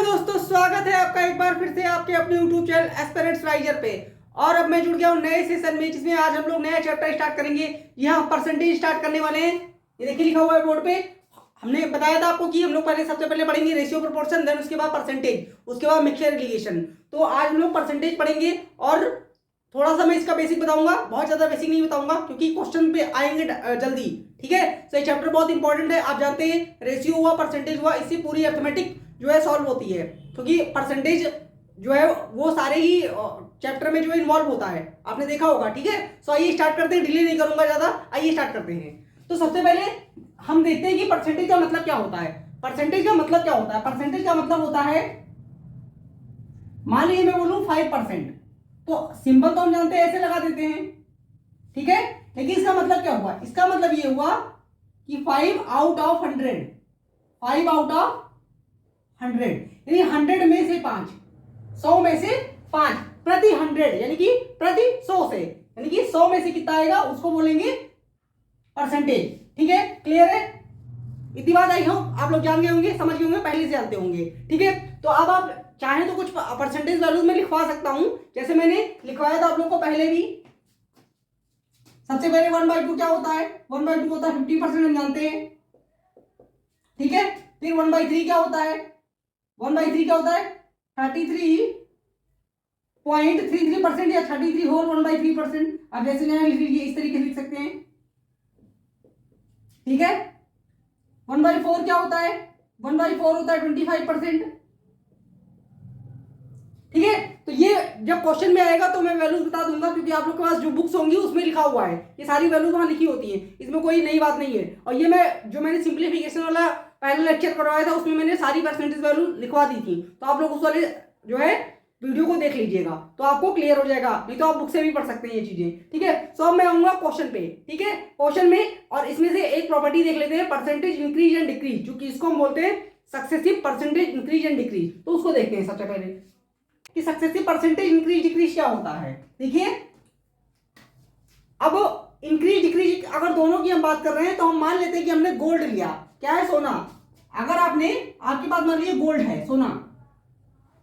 दोस्तों, स्वागत है आपका एक बार फिर से आपके अपने YouTube चैनल एस्पिरेंट्स राइजर पे। और अब मैं जुड़ गया हूँ नए सेशन में, जिसमें आज हम लोग नया चैप्टर स्टार्ट करेंगे। यहाँ परसेंटेज स्टार्ट करने वाले हैं। ये देखिए लिखा हुआ है बोर्ड पे। हमने बताया था आपको कि हम लोग सबसे पहले पढ़ेंगे रेशियो प्रोपोर्शन, देन उसके बाद परसेंटेज, उसके बाद मिक्सचर रिलेशन। तो आज हम लोग परसेंटेज पढ़ेंगे और थोड़ा सा मैं इसका बेसिक बताऊंगा, बहुत ज्यादा बेसिक नहीं बताऊंगा क्योंकि क्वेश्चन पे आएंगे जल्दी। ठीक है, तो ये चैप्टर बहुत इंपॉर्टेंट है। आप जानते हैं रेशियो हुआ, परसेंटेज हुआ, इससे पूरी अर्थमेटिक जो है सॉल्व होती है, क्योंकि परसेंटेज जो है वो सारे ही चैप्टर में जो है इन्वॉल्व होता है, आपने देखा होगा। ठीक है, सो आइए स्टार्ट करते हैं, डिले नहीं करूंगा ज्यादा, आइए स्टार्ट करते हैं। तो सबसे पहले हम देखते हैं कि परसेंटेज का मतलब क्या होता है। परसेंटेज का मतलब क्या होता है? परसेंटेज का मतलब होता है, मान लीजिए मैं बोलूं 5%, तो सिंबल तो हम जानते हैं ऐसे लगा देते हैं। ठीक है, लेकिन इसका मतलब क्या हुआ? इसका मतलब ये हुआ कि 5 आउट ऑफ 100, 5 आउट ऑफ 100 यानी 100 में से 5, 100 में से 5 प्रति 100 यानी कि प्रति 100 से, यानी कि 100 में से कितना आएगा उसको बोलेंगे परसेंटेज। ठीक है, क्लियर है? इतनी बात आई हो, आप लोग जान गए होंगे, समझ गए होंगे, पहले से जानते होंगे। ठीक है, तो अब आप चाहें तो कुछ परसेंटेज वैल्यूज में लिखवा सकता हूं, जैसे मैंने लिखवाया था आप लोग को पहले भी। सबसे पहले 1/2 क्या होता है? 1/2 होता है 50%, हम जानते हैं। ठीक है, फिर 1/3 क्या होता है? 1/3 क्या होता है? 33.33% या 33 होल 1/3%। अब जैसे नया लिख लीजिए, इस तरीके से लिख सकते हैं। ठीक है, 1/4 क्या होता है? 1/4 होता है 25%। ठीक है, तो ये जब क्वेश्चन में आएगा तो मैं वैल्यूज बता दूंगा, क्योंकि आप लोग के पास जो बुक्स होंगी उसमें लिखा हुआ है, ये सारी वैल्यूज वहां लिखी होती है, इसमें कोई नई बात नहीं है। और ये मैंने सिंप्लीफिकेशन वाला पहले लेक्चर करवाया था, उसमें मैंने सारी परसेंटेज वैल्यू लिखवा दी थी, तो आप लोग उस वाले जो है वीडियो को देख लीजिएगा तो आपको क्लियर हो जाएगा, नहीं तो आप बुक से भी पढ़ सकते हैं ये चीजें। ठीक है, सो अब मैं आऊंगा क्वेश्चन पे। ठीक है, क्वेश्चन में, और इसमें से एक प्रॉपर्टी देख लेते हैं, परसेंटेज इंक्रीज एंड डिक्रीज, जो कि इसको हम बोलते हैं successive percentage increase and decrease. तो उसको देखते हैं सबसे पहले कि सक्सेसिव परसेंटेज इंक्रीज डिक्रीज क्या होता है। देखिए, अब इंक्रीज डिक्रीज अगर दोनों की हम बात कर रहे हैं तो हम मान लेते हैं कि हमने गोल्ड लिया। क्या है? सोना। अगर आपके पास मान लीजिए गोल्ड है, सोना,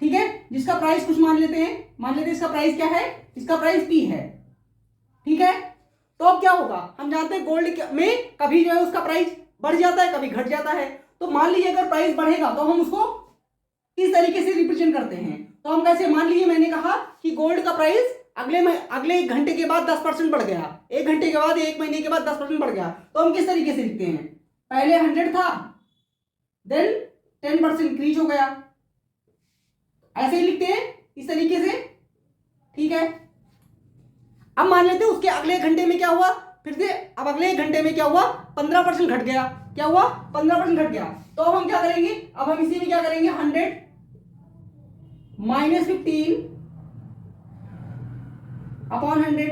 ठीक है, जिसका प्राइस कुछ मान लेते हैं इसका प्राइस क्या है? इसका प्राइस P है। ठीक है, तो अब क्या होगा? हम जानते हैं गोल्ड में कभी जो है उसका प्राइस बढ़ जाता है, कभी घट जाता है। तो मान लीजिए अगर प्राइस बढ़ेगा तो हम उसको किस तरीके से रिप्रेजेंट करते हैं? तो हम कैसे, मान लीजिए मैंने कहा कि गोल्ड का प्राइस अगले 1 घंटे के बाद 10% बढ़ गया, 1 घंटे के बाद, 1 महीने के बाद 10% बढ़ गया, तो हम किस तरीके से लिखते हैं? पहले 100 था, देन 10% इंक्रीज हो गया, ऐसे ही लिखते हैं इस तरीके से। ठीक है, अब मान लेते हैं उसके अगले घंटे में क्या हुआ, फिर से अब अगले 1 घंटे में क्या हुआ? 15% घट गया। क्या हुआ? 15% घट गया। तो अब हम क्या करेंगे? अब हम इसी में क्या करेंगे? 100 -15 अपॉन 100,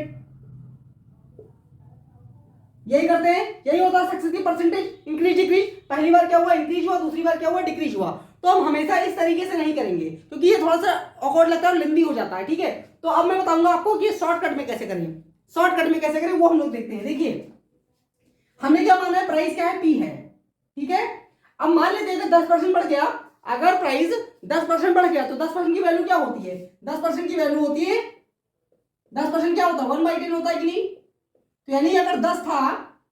यही करते हैं, यही होता है सक्सेसिव परसेंटेज इंक्रीज डिक्रीज। पहली बार क्या हुआ? इंक्रीज हुआ, दूसरी बार क्या हुआ? डिक्रीज हुआ। तो हम हमेशा इस तरीके से नहीं करेंगे, क्योंकि ये थोड़ा सा ऑकवर्ड लगता है और लेंदी हो जाता है। ठीक है, तो अब मैं बताऊंगा आपको कि शॉर्टकट में कैसे करें। शॉर्टकट में कैसे करें वो हम लोग देखते हैं। देखिए, हमने क्या माना है? प्राइस क्या है? P है। ठीक है, अब मान लेते हैं 10% बढ़ गया। अगर प्राइस 10% बढ़ गया तो 10% की वैल्यू क्या होती है? 10% की वैल्यू होती है, 10% क्या होता है? 1/10 होता है कि नहीं? तो यानी अगर 10 था,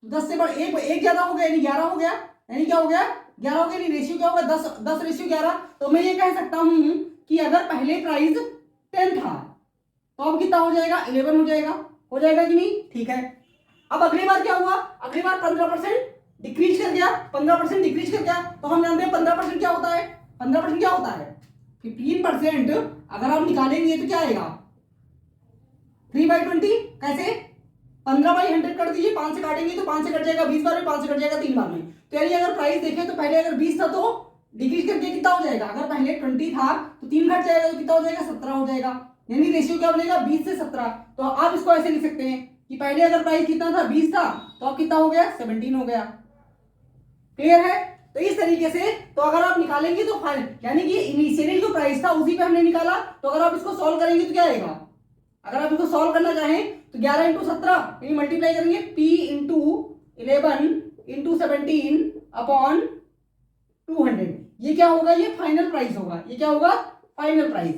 10 से बढ़ एक ज्यादा हो गया, यानी 11 हो गया। यानी क्या हो गया? 11 हो गया। रेशियो क्या होगा? 10 रेशियो 11। तो मैं ये कह सकता हूं कि अगर पहले प्राइस 10 था तो अब कितना हो जाएगा? 11 हो जाएगा। हो जाएगा कि नहीं? ठीक है, अब अगली बार क्या हुआ? अगली बार 15% डिक्रीज कर गया, 15% डिक्रीज कर गया। तो हम जानते हैं 15% क्या होता है? 15% क्या होता है? 15% अगर आप निकालेंगे तो क्या आएगा? 3/20। कैसे? 15/100 कर दीजिए, 5 से काटेंगे तो 5 से कट जाएगा 20 बार में, 5 से कट जाएगा 3 बार में। तो यानी अगर प्राइस देखें तो पहले अगर 20 था तो डिक्रीज करके कितना हो जाएगा? अगर पहले 20 था तो 3 घट जाएगा तो कितना हो जाएगा? 17 हो जाएगा। यानी रेशियो क्या बनेगा? 20 से 17। तो आप इसको ऐसे लिख सकते हैं कि पहले अगर प्राइस कितना था? 20 था, तो अब कितना हो गया? 17 हो गया। क्लियर है? तो इस तरीके से तो अगर आप निकालेंगे तो यानी कि इनिशियली जो प्राइस था उसी पे हमने निकाला, तो अगर आप इसको सॉल्व करेंगे तो क्या आएगा? अगर आप इसको सॉल्व करना चाहें तो 11 × 17 यानी मल्टीप्लाई करेंगे, P × 11 × 17 अपॉन 200। ये क्या होगा, ये फाइनल प्राइस होगा, ये क्या होगा, फाइनल प्राइस,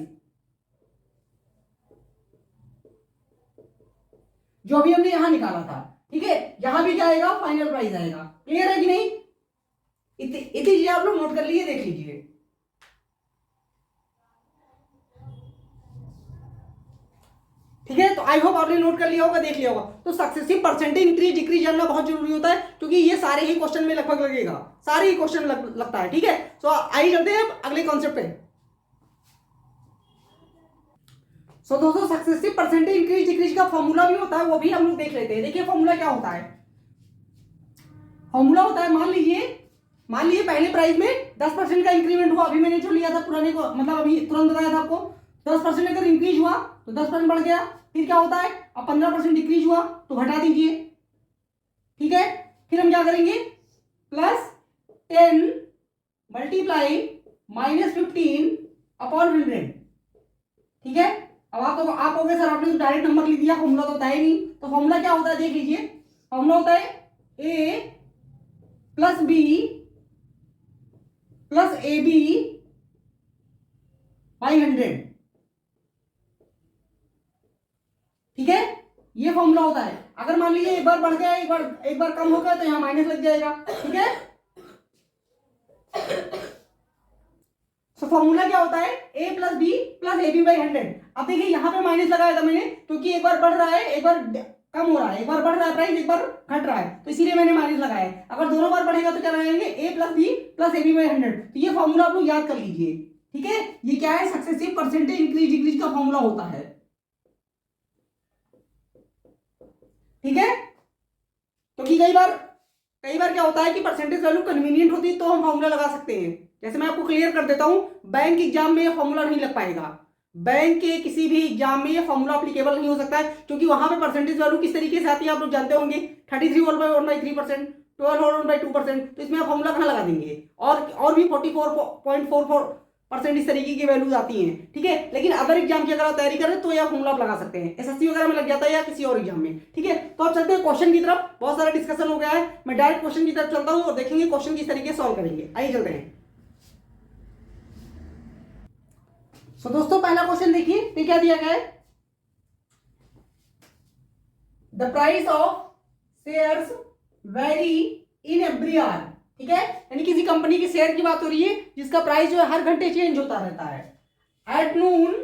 जो अभी हमने यहां निकाला था। ठीक है, यहां भी क्या आएगा, फाइनल प्राइस आएगा। क्लियर है कि नहीं? इतनी चीजें आप लोग नोट कर लीजिए, देख लीजिए। ठीक है, तो आई होप आपने नोट कर लिया होगा, देख लिया होगा। तो सक्सेसिव परसेंटेज इंक्रीज डिक्रीज जानना बहुत जरूरी होता है, क्योंकि ये सारे ही क्वेश्चन में लगभग लगेगा, सारे ही क्वेश्चन लगता है। ठीक है, तो आइए चलते हैं अगले कॉन्सेप्ट पे। सो दोस्तों, सक्सेसिव परसेंटेज इंक्रीज डिक्रीज का फॉर्मूला भी होता है, वो भी हम लोग देख लेते हैं। देखिए फॉर्मूला क्या होता है। फॉर्मूला होता है, मान लीजिए पहले प्राइस में 10% का इंक्रीमेंट हुआ, अभी मैंने जो लिया था पुराने को, मतलब अभी तुरंत बताया था आपको, 10% अगर इंक्रीज हुआ तो 10% बढ़ गया। फिर क्या होता है, अब 15% डिक्रीज हुआ तो घटा दीजिए। ठीक है, फिर हम क्या करेंगे, +10 मल्टीप्लाई -15 अपॉन 100। ठीक है, अब आप हो गए सर आपने तो डायरेक्ट नंबर लिख दिया, फॉर्मूला तो होता है नहीं। तो फॉर्मूला क्या होता है, देख लीजिए। फॉर्मूला होता है A + B + AB / 100। ठीक है, ये फॉर्मूला होता है। अगर मान लीजिए एक बार बढ़ गया, एक बार कम हो गया, तो यहां माइनस लग जाएगा। ठीक है, तो फॉर्मूला क्या होता है, A + B + AB / 100। अब देखिए यहां पे माइनस लगाया था मैंने, क्योंकि एक बार बढ़ रहा है, एक बार कम हो रहा है, एक बार बढ़ रहा है प्राइस, एक बार घट रहा है, तो इसीलिए मैंने माइनस लगाया है। अगर दोनों बार बढ़ेगा तो क्या लगाएंगे, A + B + AB / 100। तो ये फॉर्मूला आप लोग याद कर लीजिए। ठीक है, ये क्या है, सक्सेसिव परसेंटेज इंक्रीज डिक्रीज का फॉर्मूला होता है। ठीक है, क्योंकि कई बार क्या होता है कि परसेंटेज वैल्यू कन्वीनियंट होती है तो हम फॉर्मूला लगा सकते हैं। जैसे मैं आपको क्लियर कर देता हूं, बैंक एग्जाम में ये फॉर्मूला नहीं लग पाएगा। बैंक के किसी भी एग्जाम में ये फॉर्मूला एप्लीकेबल नहीं हो सकता है, क्योंकि वहां पे परसेंटेज वैल्यू किस तरीके से आती है आप लोग जानते होंगे, 33 होल बाय 1/3%, 12 होल बाय 2%। तो इसमें आप फॉर्मूला कहां लगा देंगे, और भी 44.44% इस तरीके की वैल्यूज आती हैं। ठीक है, लेकिन अदर एग्जाम की अगर आप तैयारी करें तो यह फॉर्मूला आप लगा सकते हैं, एसएससी वगैरह में लग जाता है या किसी और एग्जाम में। ठीक है, तो अब चलते हैं क्वेश्चन की तरफ। बहुत सारा डिस्कशन हो गया है, मैं डायरेक्ट क्वेश्चन की तरफ चलता हूं और देखेंगे क्वेश्चन किस तरीके सॉल्व करेंगे। आइए चलते हैं। सो दोस्तों, पहला क्वेश्चन देखिए, क्या दिया गया है, the price of shares very in every hour. ठीक है, यानी किसी कंपनी के शेयर की बात हो रही है जिसका प्राइस जो है हर घंटे चेंज होता रहता है। At noon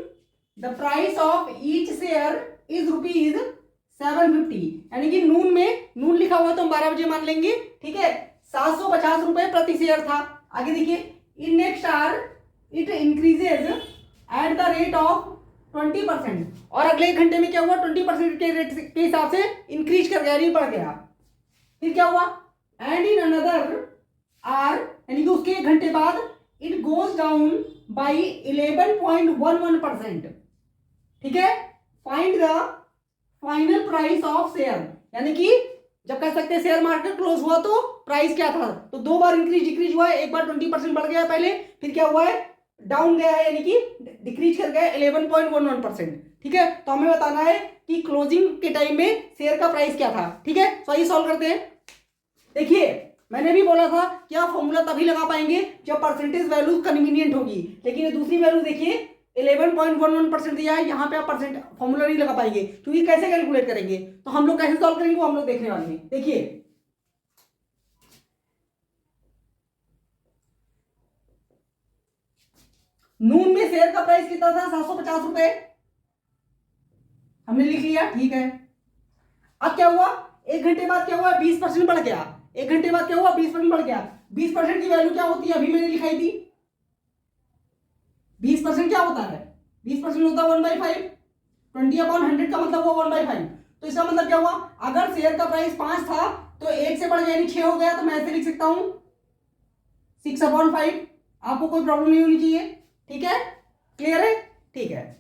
the price of each share is ₹750। यानी कि नून में, नून लिखा हुआ तो हम 12 बजे मान लेंगे। ठीक है, 750 रुपए प्रति शेयर था। आगे देखिए, in next hour it increases at the rate of 20%। और अगले एक घंटे में क्या हुआ, 20% के रेट के हिसाब से इंक्रीज कर गया, यानी बढ़ गया। फिर क्या हुआ, एंड इन अनदर आर, यानी कि उसके एक घंटे बाद इट गोज डाउन बाई 11.11%। ठीक है, find the final price of share. यानी कि जब कह सकते हैं शेयर मार्केट क्लोज हुआ तो प्राइस क्या था, तो दो बार इंक्रीज डिक्रीज हुआ है, एक बार 20% बढ़ गया पहले, फिर क्या हुआ है, डाउन गया है, यानी कि डिक्रीज कर गया 11.11%। ठीक है, तो हमें बताना है कि क्लोजिंग के टाइम में शेयर का प्राइस क्या था। ठीक है, तो आइए सॉल्व करते हैं। देखिए मैंने भी बोला था कि आप फॉर्मूला तभी लगा पाएंगे जब परसेंटेज वैल्यू कन्वीनियंट होगी, लेकिन ये दूसरी वैल्यू देखिए 11.11% दिया है, यहाँ पे आप परसेंट फॉर्मूला नहीं लगा पाएंगे, क्योंकि कैसे कैलकुलेट करेंगे, तो हम लोग कैसे सॉल्व करेंगे वो हम लोग देखने वाले हैं। देखिए नून में शेयर का प्राइस कितना था, 750 रुपए, हमने लिख लिया। ठीक है, अब क्या हुआ, एक घंटे बाद क्या हुआ, 20% बढ़ गया। एक घंटे बाद क्या हुआ, 20% बढ़ गया। 20% की वैल्यू क्या होती है, अभी मैंने लिखाई थी। 20% क्या होता है, 20% होता है 1/5। 20/100 का मतलब हुआ 1/5। तो इसका मतलब क्या हुआ, अगर शेयर का प्राइस 5 था तो 1 से बढ़ गया यानी 6 हो गया, तो मैं ऐसे लिख सकता हूं 6/5। आपको कोई प्रॉब्लम नहीं होनी चाहिए। ठीक है, क्लियर है। ठीक है,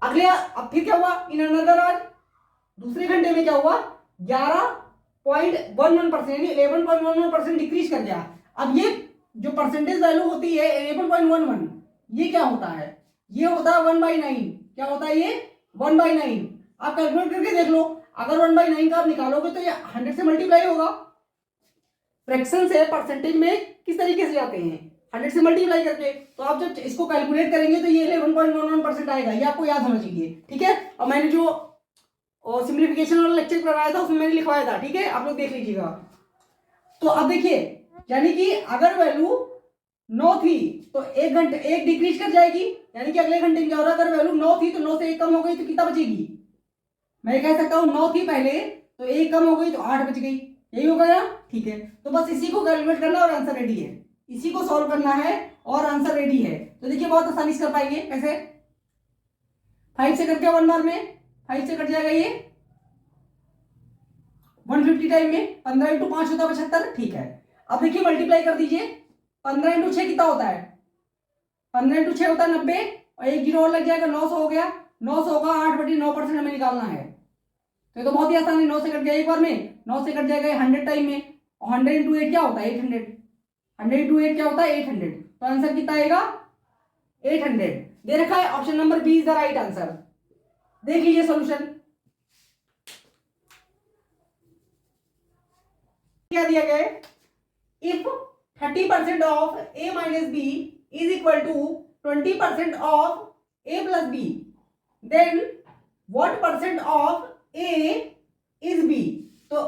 अगले अब फिर क्या हुआ, इन अनदर आज दूसरे घंटे में क्या हुआ, 11.11% यानी 11.11% डिक्रीज कर गया। अब ये जो परसेंटेज वैल्यू होती है 11.11, ये क्या होता है, ये होता है 1/9। क्या होता है ये, 1/9। आप कैलकुलेट करके देख लो, अगर 1/9 का आप निकालोगे तो ये 100 से मल्टीप्लाई होगा। फ्रैक्शन से परसेंटेज में किस तरीके से जाते हैं, 100 से मल्टीप्लाई करके। तो आप जब इसको कैलकुलेट करेंगे तो ये 11.11% आएगा, ये आपको याद होना चाहिए, ठीक है। और मैंने जो सिंप्लीफिकेशन वाला लेक्चर करवाया था उसमें मैंने लिखवाया था, ठीक है, आप लोग देख लीजिएगा। तो अब देखिए, यानी कि अगर वैल्यू 9 थी तो 1 घंटे 1 डिक्रीज कर जाएगी, यानी कि अगले घंटे में क्या हो रहा है, अगर वैल्यू 9 थी तो 9 से 1 कम हो गई तो कितना बचेगी, मैं कह सकता हूं 9 थी पहले तो 1 कम हो गई तो 8 बच गई, यही हो गया, ठीक है। तो बस इसी को कैलकुलेट करना और आंसर रेडी है, इसी को सॉल्व करना है और आंसर रेडी है। तो देखिए बहुत आसानी से कर पाएंगे, कैसे 5 से करके 1 बार में 5 से कट जाएगा ये 150 टाइम में, 15 इंटू 5 होता है 75, ठीक है। अब देखिए मल्टीप्लाई कर दीजिए, 15 इंटू 6 कितना होता है, 15 इंटू 6 होता है 90, और 1 जीरो और लग जाएगा, 900 हो गया, 900 का 8/9% हमें निकालना है। तो ये तो बहुत ही आसान है, 9 से कट गया एक बार में, 9 से कट जाएगा 100 टाइम में, और 100 इंटू 8 क्या होता है 800, 100 इंटू 8 क्या होता है 800, तो आंसर कितना आएगा 800 दे रखा है। Option number B is the right answer. देख लीजिए सॉल्यूशन क्या दिया गया है, if 30% of a minus B is equal to 20% of a plus B, then what percent of a is b। तो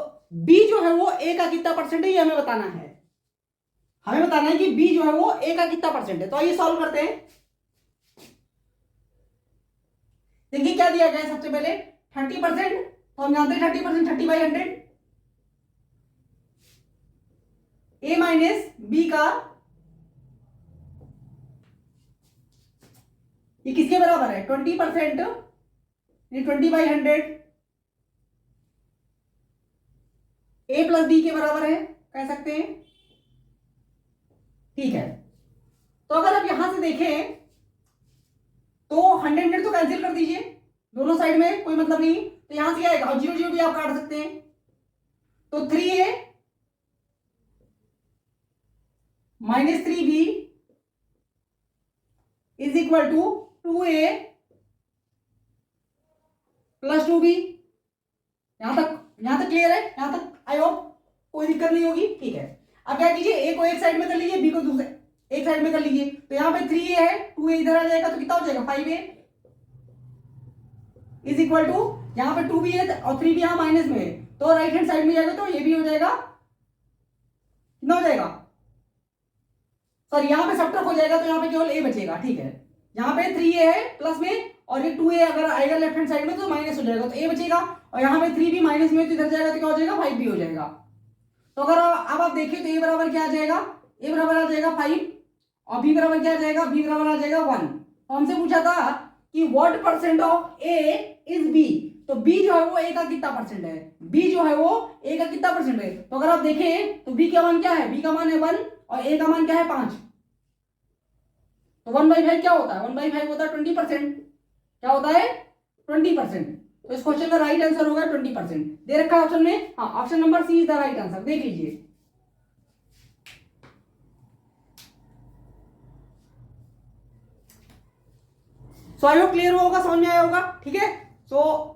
b जो है वो a का कितना परसेंट है ये हमें बताना है, हमें बताना है कि b जो है वो a का कितना परसेंट है। तो आइए सॉल्व करते हैं। देखिए क्या दिया गया है, सबसे पहले 30%, तो हम जानते हैं 30% 30/100, a माइनस बी का ये किसके बराबर है 20%, 20/100 a प्लस बी के बराबर है, कह सकते हैं, ठीक है। तो अगर आप यहां से देखें तो 100 तो कैंसिल कर दीजिए, दोनों साइड में कोई मतलब नहीं, तो यहां से क्या आएगा, और 0 0 भी आप काट सकते हैं, तो 3a minus 3b is equal to 2a plus 2b। यहां तक क्लियर है, यहां तक आई होप कोई दिक्कत नहीं होगी, ठीक है। अब क्या कीजिए, a को एक साइड में कर लीजिए, b को दूसरे एक साइड में कर लीजिए, तो यहां पे 3a है, 2a इधर आ जाएगा तो कितना हो जाएगा 5a इज इक्वल टू, यहां पे 2b है और 3b यहां माइनस में है, तो राइट हैंड साइड में जाएगा तो ये भी हो जाएगा, कितना हो जाएगा, सॉरी यहां पे सब्ट्रैक्ट हो जाएगा तो यहां पे केवल a बचेगा, ठीक है। यहां पे 3a है प्लस में और ये 2a अगर आएगा लेफ्ट हैंड साइड में तो माइनस हो जाएगा, तो a बचेगा, और यहाँ पे 3b माइनस में तो इधर जाएगा तो क्या हो जाएगा 5b हो जाएगा। तो अगर अब आप देखिए तो a बराबर क्या आ जाएगा, a बराबर आ जाएगा 5, और b बराबर क्या आ जाएगा, b बराबर आ जाएगा 1। तो हमसे पूछा था कि what percent of a is b, तो b जो है वो a का कितना परसेंट है, b जो है वो a का कितना परसेंट है। तो अगर आप देखें तो b का मान क्या है, b का मान है 1 और a का मान क्या है 5, तो 1/5 क्या होता है, 1/5 होता है 20%, क्या होता है 20%। तो इस क्वेश्चन का राइट आंसर होगा 20%, दे रखा है ऑप्शन में, हाँ option number C is the right answer. देख लीजिए सो आई होप क्लियर होगा, समझ में आया होगा, ठीक है। सो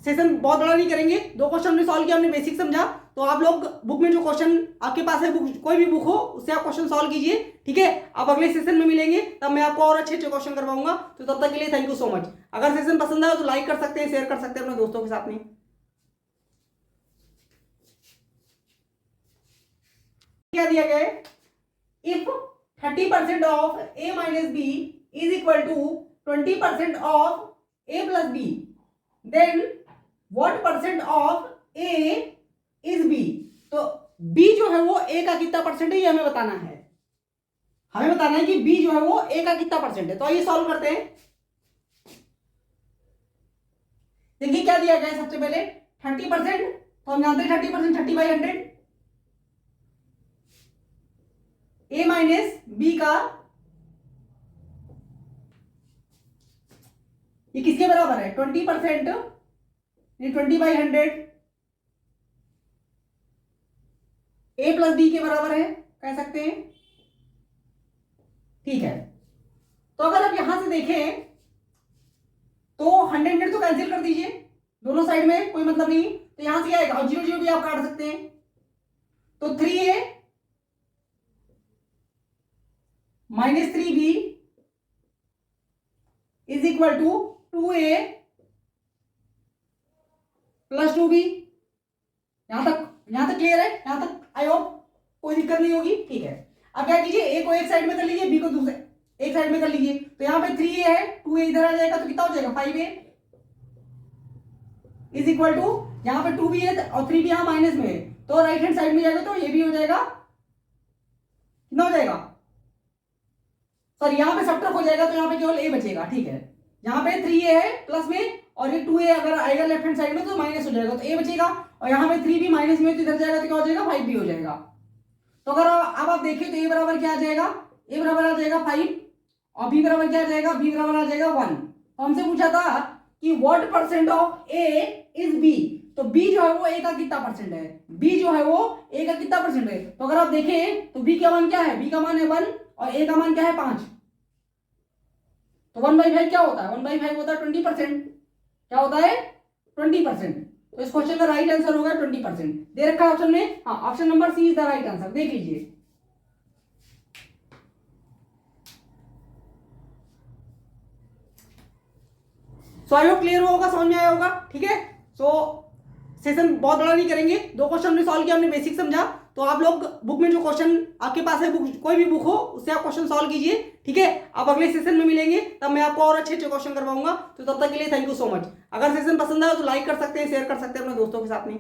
सेशन बहुत बड़ा नहीं करेंगे, 2 क्वेश्चन हमने सॉल्व किया, हमने बेसिक समझा, तो आप लोग बुक में जो क्वेश्चन आपके पास है, बुक कोई भी बुक हो उससे आप क्वेश्चन सॉल्व कीजिए, ठीक है। आप अगले सेशन में मिलेंगे तब मैं आपको और अच्छे क्वेश्चन करवाऊंगा, तो तब तक के लिए थैंक यू सो मच। अगर सेशन पसंद आया तो लाइक कर सकते हैं, शेयर कर सकते हैं अपने दोस्तों के साथ में। क्या दिया गया है, if 30% of a minus B is equal to 20% of a plus B, then what percent of a is b। तो b जो है वो a का कितना परसेंट है ये हमें बताना है, हमें बताना है कि b जो है वो a का कितना परसेंट है। तो आइए सॉल्व करते हैं। देखिए क्या दिया गया है, सबसे पहले 30%, तो हम जानते हैं 30% 30/100, a माइनस बी का ये किसके बराबर है 20%, 20/100 a प्लस बी के बराबर है, कह सकते हैं, ठीक है। तो अगर आप यहां से देखें तो 100 तो कैंसिल कर दीजिए, दोनों साइड में कोई मतलब नहीं, तो यहां से क्या आएगा, और 0 0 भी आप काट सकते हैं, तो 3a -3b is equal to 2a plus 2b। यहां तक क्लियर है? यहां तक आई होप कोई दिक्कत नहीं होगी, ठीक है। अब क्या कीजिए, ए को एक साइड में कर लीजिए, बी को दूसरे एक साइड में कर लीजिए। तो यहाँ पे 3a है, 2a इधर आ जाएगा तो कितना हो जाएगा 5a इज इक्वल टू, यहाँ पे 2b है और 3b यहाँ माइनस में है, तो राइट हैंड साइड में जाएगा तो ये भी हो जाएगा, कितना हो जाएगा, सॉरी यहाँ पे सब्ट्रैक्ट हो जाएगा तो यहाँ पे केवल a बचेगा, ठीक है। यहाँ पे 3a है प्लस में और ये 2a अगर आएगा लेफ्ट हैंड साइड में तो माइनस हो जाएगा, तो a बचेगा। और यहाँ पे 3b माइनस में तो इधर जाएगा तो क्या हो जाएगा 5b हो जाएगा। तो अगर अब आप देखिए तो a बराबर क्या आ जाएगा, a बराबर आ जाएगा 5 और b बराबर क्या आ जाएगा, b बराबर आ जाएगा 1। तो हमसे पूछा था कि what percent of a is b, तो b जो है वो a का कितना परसेंट है, b जो है वो a का कितना परसेंट है। तो अगर आप देखें तो b का मान क्या है, b का मान है 1 और a का मान क्या है 5। तो 1/5 क्या होता है, 1/5 होता है 20%। क्या होता है 20%। तो इस क्वेश्चन का राइट आंसर होगा 20%। दे रखा है ऑप्शन में, हाँ option number C is the right answer. देख लीजिए, सो आई होप क्लियर होगा, समझ में आया होगा, ठीक है। सो सेशन बहुत बड़ा नहीं करेंगे, 2 क्वेश्चन हमने सॉल्व किया, हमने बेसिक समझा। तो आप लोग बुक में जो क्वेश्चन आपके पास है, बुक कोई भी बुक हो उससे आप क्वेश्चन सॉल्व कीजिए, ठीक है। आप अगले सेशन में मिलेंगे, तब मैं आपको और अच्छे क्वेश्चन करवाऊंगा। तो तब तक के लिए थैंक यू सो मच। अगर सेशन पसंद आया तो लाइक कर सकते हैं, शेयर कर सकते हैं अपने दोस्तों के साथ में।